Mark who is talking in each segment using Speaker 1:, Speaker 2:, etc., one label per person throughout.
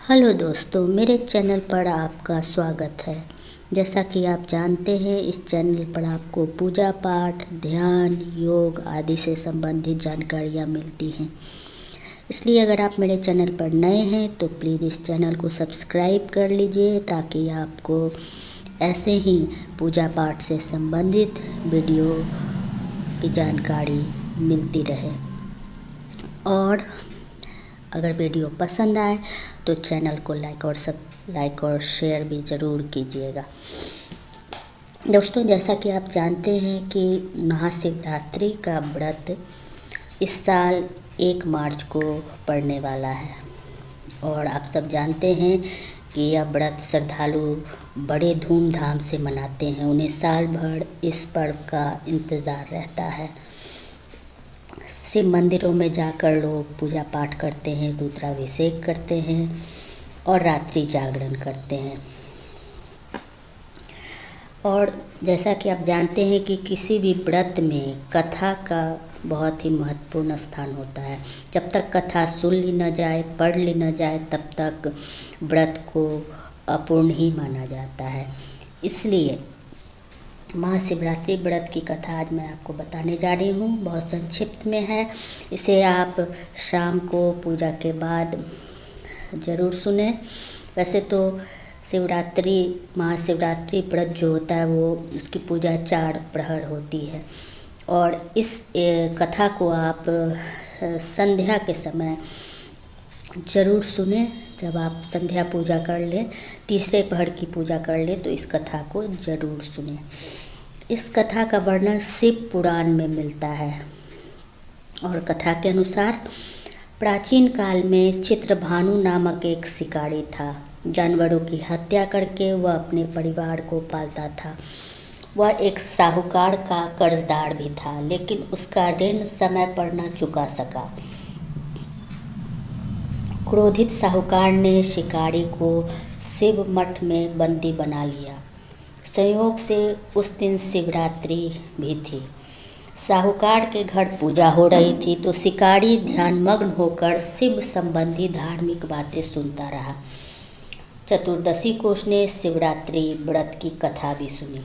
Speaker 1: Hello दोस्तों, मेरे channel पर आपका स्वागत है। जैसा कि आप जानते हैं, इस चैनल पर आपको पूजा पाठ, ध्यान, योग आदि से संबंधित जानकारियाँ मिलती हैं। इसलिए अगर आप मेरे चैनल पर नए हैं तो प्लीज़ इस चैनल को सब्सक्राइब कर लीजिए ताकि आपको ऐसे ही पूजा पाठ से संबंधित वीडियो की जानकारी मिलती रहे। और अगर वीडियो पसंद आए तो चैनल को लाइक और शेयर भी ज़रूर कीजिएगा। दोस्तों, जैसा कि आप जानते हैं कि महाशिवरात्रि का व्रत इस साल 1 मार्च को पड़ने वाला है और आप सब जानते हैं कि यह व्रत श्रद्धालु बड़े धूमधाम से मनाते हैं। उन्हें साल भर इस पर्व का इंतज़ार रहता है। शिव मंदिरों में जाकर लोग पूजा पाठ करते हैं, रुद्राभिषेक करते हैं और रात्रि जागरण करते हैं। और जैसा कि आप जानते हैं कि किसी भी व्रत में कथा का बहुत ही महत्वपूर्ण स्थान होता है। जब तक कथा सुन ली न जाए, पढ़ ली न जाए, तब तक व्रत को अपूर्ण ही माना जाता है। इसलिए महाशिवरात्रि व्रत की कथा आज मैं आपको बताने जा रही हूँ। बहुत संक्षिप्त में है। इसे आप शाम को पूजा के बाद ज़रूर सुने। वैसे तो महाशिवरात्रि व्रत जो होता है वो उसकी पूजा 4 प्रहर होती है और इस कथा को आप संध्या के समय ज़रूर सुने। जब आप संध्या पूजा कर लें, तीसरे पहर की पूजा कर लें तो इस कथा को ज़रूर सुने। इस कथा का वर्णन शिव पुराण में मिलता है और कथा के अनुसार प्राचीन काल में चित्रभानु नामक एक शिकारी था। जानवरों की हत्या करके वह अपने परिवार को पालता था। वह एक साहूकार का कर्जदार भी था, लेकिन उसका ऋण समय पर न चुका सका। क्रोधित साहूकार ने शिकारी को शिव मठ में बंदी बना लिया। संयोग से उस दिन शिवरात्रि भी थी। साहूकार के घर पूजा हो रही थी तो शिकारी ध्यानमग्न होकर शिव संबंधी धार्मिक बातें सुनता रहा। चतुर्दशी को उसने शिवरात्रि व्रत की कथा भी सुनी।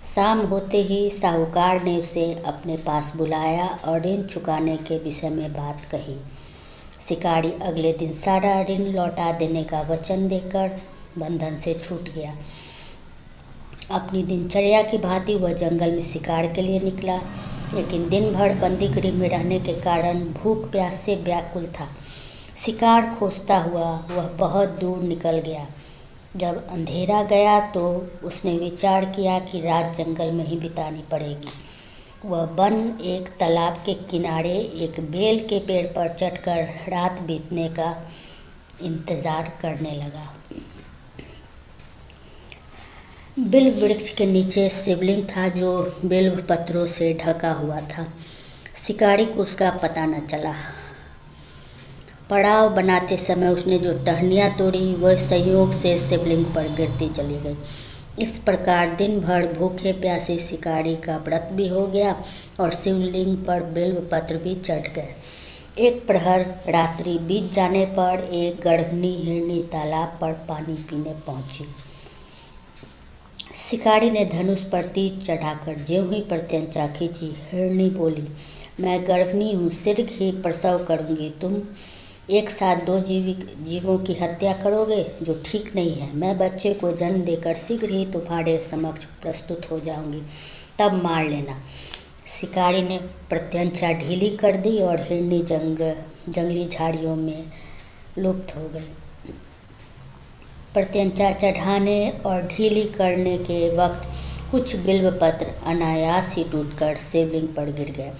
Speaker 1: शाम होते ही साहूकार ने उसे अपने पास बुलाया और ऋण चुकाने के विषय में बात कही। शिकारी अगले दिन सारा ऋण लौटा देने का वचन देकर बंधन से छूट गया। अपनी दिनचर्या की भांति वह जंगल में शिकार के लिए निकला, लेकिन दिन भर बंदीगृह में रहने के कारण भूख प्यास से व्याकुल था। शिकार खोजता हुआ वह बहुत दूर निकल गया। जब अंधेरा गया तो उसने विचार किया कि रात जंगल में ही बितानी पड़ेगी। वह वन एक तालाब के किनारे एक बेल के पेड़ पर चढ़कर रात बीतने का इंतज़ार करने लगा। बिल्व वृक्ष के नीचे शिवलिंग था जो बिल्व पत्रों से ढका हुआ था। शिकारी को उसका पता न चला। पड़ाव बनाते समय उसने जो टहनियाँ तोड़ी वह संयोग से शिवलिंग पर गिरती चली गई। इस प्रकार दिन भर भूखे प्यासे शिकारी का व्रत भी हो गया और शिवलिंग पर बिल्व पत्र भी चढ़ गए। एक प्रहर रात्रि बीत जाने पर एक गर्भिणी हिरनी तालाब पर पानी पीने पहुंची। शिकारी ने धनुष पर तीर चढ़ाकर ज्यों ही प्रत्यंचा खींची, हिरनी बोली, मैं गर्भिणी हूँ, शीघ्र ही प्रसव करूँगी। तुम एक साथ 2 जीवों की हत्या करोगे, जो ठीक नहीं है। मैं बच्चे को जन्म देकर शीघ्र ही तुम्हारे समक्ष प्रस्तुत हो जाऊंगी, तब मार लेना। शिकारी ने प्रत्यंचा ढीली कर दी और हिरनी जंगली झाड़ियों में लुप्त हो गई। प्रत्यंचा चढ़ाने और ढीली करने के वक्त कुछ बिल्व पत्र अनायास ही टूटकर शिवलिंग पर गिर गए।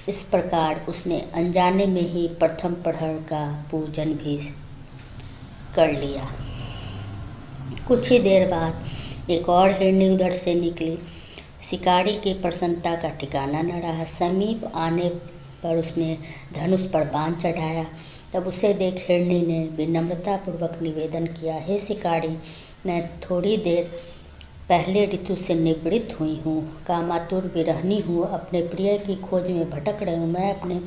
Speaker 1: इस प्रकार उसने अनजाने में ही प्रथम प्रहर का पूजन भी कर लिया। कुछ ही देर बाद एक और हिरनी उधर से निकली। शिकारी की प्रसन्नता का ठिकाना न रहा। समीप आने पर उसने धनुष पर बाण चढ़ाया। तब उसे देख हिरनी ने विनम्रतापूर्वक निवेदन किया, हे शिकारी, मैं थोड़ी देर पहले ऋतु से निवृत्त हुई हूँ, कामातुर विरहनी हूँ, अपने प्रिय की खोज में भटक रही हूँ। मैं अपने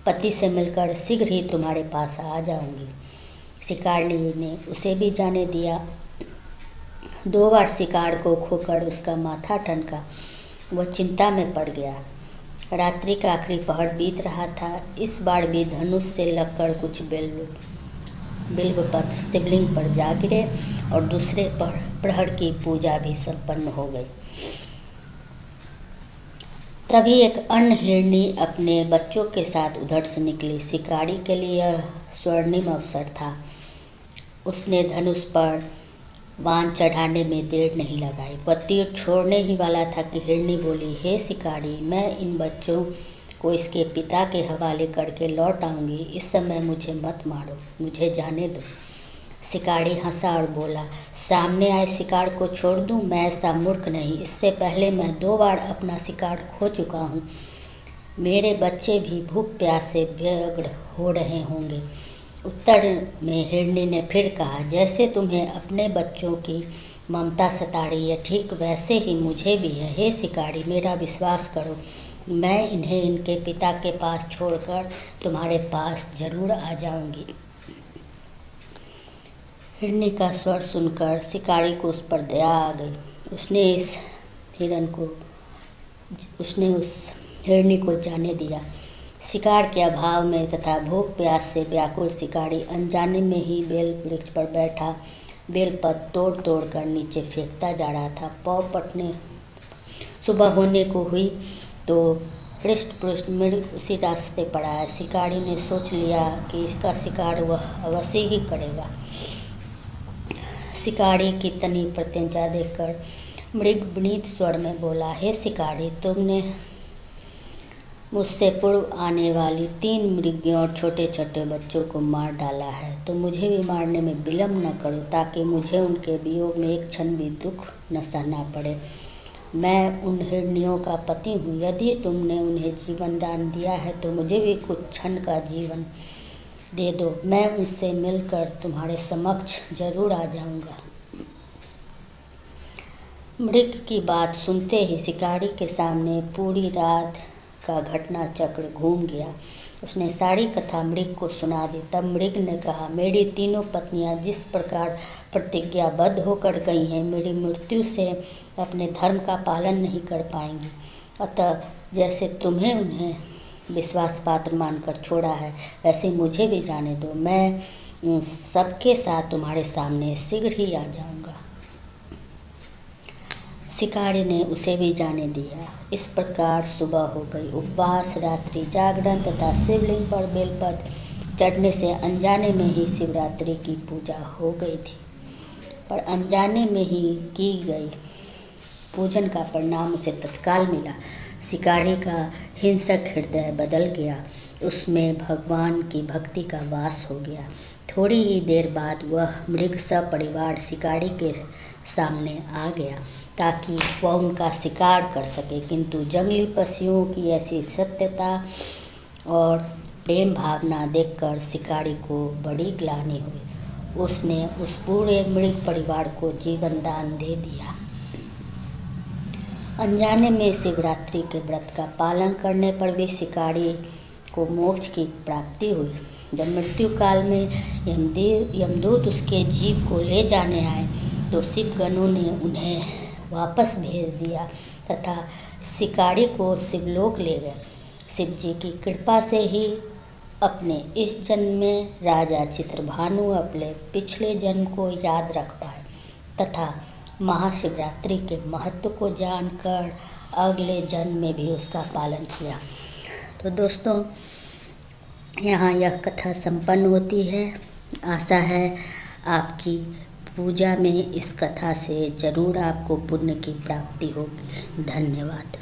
Speaker 1: पति से मिलकर शीघ्र ही तुम्हारे पास आ जाऊँगी। शिकारनी ने उसे भी जाने दिया। 2 बार शिकार को खोकर उसका माथा ठनका। वह चिंता में पड़ गया। रात्रि का आखिरी पहर बीत रहा था। इस बार भी धनुष से लगकर कुछ बिल्वपत्र शिवलिंग पर जा गिरे और दूसरे प्रहर की पूजा भी संपन्न हो गई। तभी एक अन्य हिरनी अपने बच्चों के साथ उधर से निकली। शिकारी के लिए यह स्वर्णिम अवसर था। उसने धनुष पर बाण चढ़ाने में देर नहीं लगाई। वह तीर छोड़ने ही वाला था कि हिरनी बोली, हे शिकारी, मैं इन बच्चों को इसके पिता के हवाले करके लौट आऊँगी। इस समय मुझे मत मारो, मुझे जाने दो। शिकारी हंसा और बोला, सामने आए शिकार को छोड़ दूं? मैं ऐसा मूर्ख नहीं। इससे पहले मैं 2 बार अपना शिकार खो चुका हूँ। मेरे बच्चे भी भूख प्यास से व्यग्र हो रहे होंगे। उत्तर में हिरनी ने फिर कहा, जैसे तुम्हें अपने बच्चों की ममता सता रही है, ठीक वैसे ही मुझे भी है। हे शिकारी, मेरा विश्वास करो, मैं इन्हें इनके पिता के पास छोड़कर तुम्हारे पास जरूर आ जाऊंगी। हिरनी का स्वर सुनकर शिकारी को उस पर दया आ गई। उसने उस हिरनी को जाने दिया। शिकार के अभाव में तथा भूख प्यास से व्याकुल शिकारी अनजाने में ही बेल वृक्ष पर बैठा बेलपत तोड़ तोड़ कर नीचे फेंकता जा रहा था। पौ पटने सुबह होने को हुई तो हृष्ट-पुष्ट मृग उसी रास्ते पर आया। शिकारी ने सोच लिया कि इसका शिकार वह अवश्य ही करेगा। शिकारी की तनी प्रत्यंचा देखकर मृग विनीत स्वर में बोला, हे शिकारी, तुमने मुझसे पूर्व आने वाली 3 मृगियों और छोटे छोटे बच्चों को मार डाला है, तो मुझे भी मारने में विलम्ब न करो, ताकि मुझे उनके वियोग में एक क्षण भी दुख न सहना पड़े। मैं उन हिरनियों का पति हूँ। यदि तुमने उन्हें जीवन दान दिया है तो मुझे भी कुछ क्षण का जीवन दे दो। मैं उनसे मिलकर तुम्हारे समक्ष जरूर आ जाऊंगा। मृग की बात सुनते ही शिकारी के सामने पूरी रात का घटना चक्र घूम गया। उसने सारी कथा मृग को सुना दी। तब मृग ने कहा, मेरी 3 पत्नियां जिस प्रकार प्रतिज्ञाबद्ध होकर गई हैं, मेरी मृत्यु से अपने धर्म का पालन नहीं कर पाएंगी। अतः जैसे तुम्हें उन्हें विश्वास पात्र मानकर छोड़ा है, वैसे मुझे भी जाने दो। मैं सबके साथ तुम्हारे सामने शीघ्र ही आ जाऊंगा। शिकारी ने उसे भी जाने दिया। इस प्रकार सुबह हो गई। उपवास, रात्रि जागरण तथा शिवलिंग पर बेलपत्र चढ़ने से अनजाने में ही शिवरात्रि की पूजा हो गई थी। पर अनजाने में ही की गई पूजन का परिणाम उसे तत्काल मिला। शिकारी का हिंसक हृदय बदल गया। उसमें भगवान की भक्ति का वास हो गया। थोड़ी ही देर बाद वह मृग सपरिवार शिकारी के सामने आ गया ताकि वह उनका शिकार कर सके, किंतु जंगली पशुओं की ऐसी सत्यता और प्रेम भावना देखकर शिकारी को बड़ी ग्लानि हुई। उसने उस पूरे मृग परिवार को जीवन दान दे दिया। अनजाने में शिवरात्रि के व्रत का पालन करने पर भी शिकारी को मोक्ष की प्राप्ति हुई। जब मृत्यु काल में यमदूत उसके जीव को ले जाने आए तो शिवगणों ने उन्हें वापस भेज दिया तथा शिकारी को शिवलोक ले गए। शिव जी की कृपा से ही अपने इस जन्म में राजा चित्रभानु अपने पिछले जन्म को याद रख पाए तथा महाशिवरात्रि के महत्व को जानकर अगले जन्म में भी उसका पालन किया। तो दोस्तों, यहाँ यह कथा संपन्न होती है। आशा है आपकी पूजा में इस कथा से जरूर आपको पुण्य की प्राप्ति होगी। धन्यवाद।